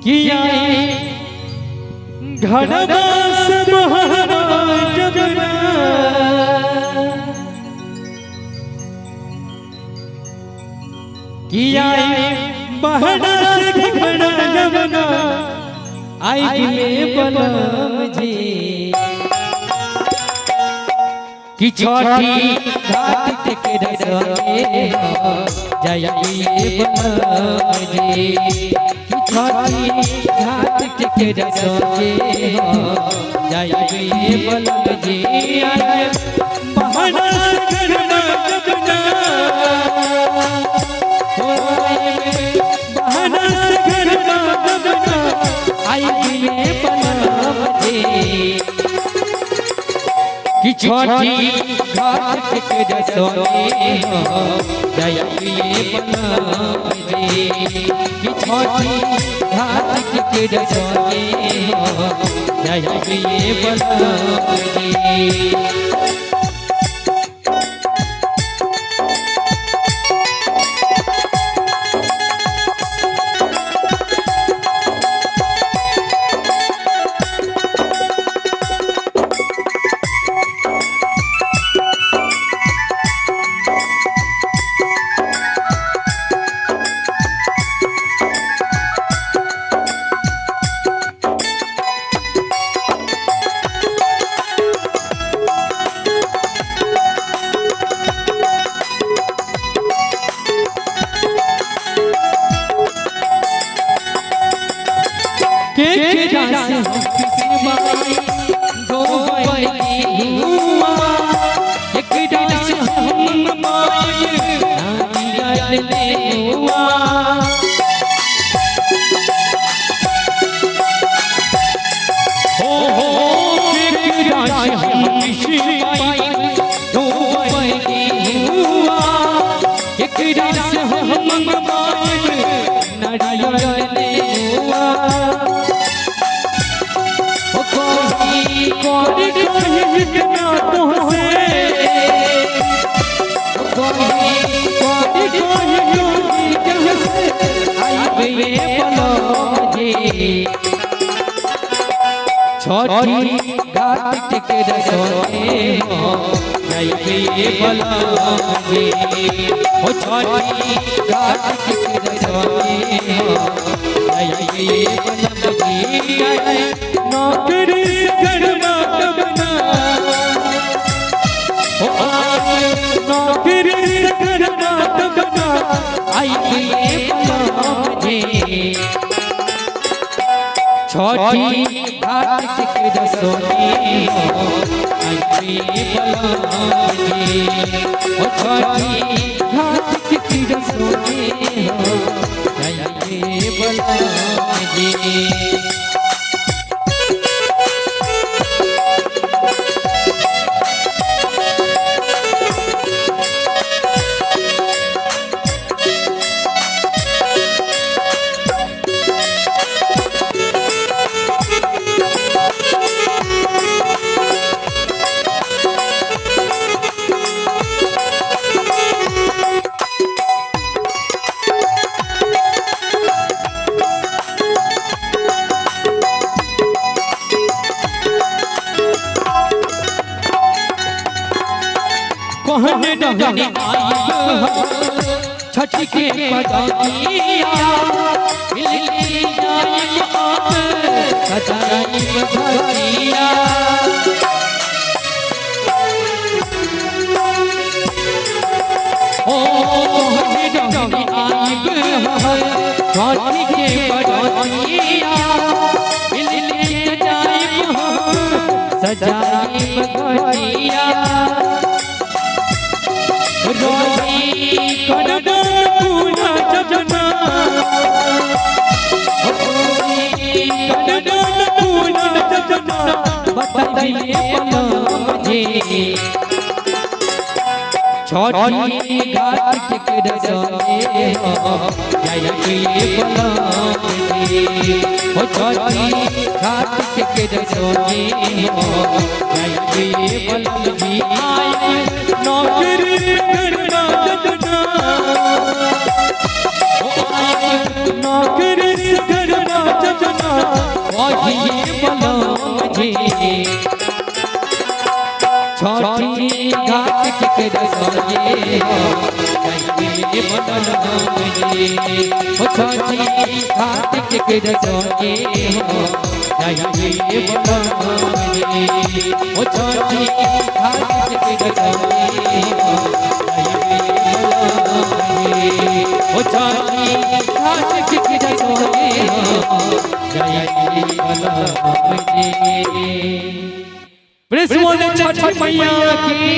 किया घड़वा सब जगना किया बहना से घबरा जगना आई गिले बलम जी कि छोटी घाट के रसोए जाइए बलम जी कि छोटी घाट के रसोए जाइए बलम जी बहना से घबरा जगना बहना से घबरा जगना आई गिले बलम जी कि छोटी घाट के रसोए जाइए बलम जी कि छोटी घाट के रसोए जाइए बलम जी छोटी घाट के रसोए जाइए बलम जी ओ छोटी घाट के रसोए जाइए बलम जी नौकरी से घरवा बना ओ नौकरी से घरवा बना आइए बलम जी छोटी घाट के रसोए आइए बलम जी ओ छोटी घाट के रसोए आइए बलम जी कहने डहने छठ के पदनिया मिलके जाए आप सजाई बधनिया ओ कहने डहने छठ के पदनिया मिलके जाए सजाई बधनिया छोटी घाट के रसोए जाइए बलम जी ओ छोटी घाट के रसोए जाइए बलम जी नौकरी करना जगना नौकरी करना जगना रसोये हो जाइए बलराम जी ओ छठी घाट के रसोये हो जाइए बलराम जी ओ छठी घाट के रसोये हो जाइए बलराम जी ओ छठी घाट के रसोये हो जाइए बलराम जी। प्रेस बोले छठी मैया की।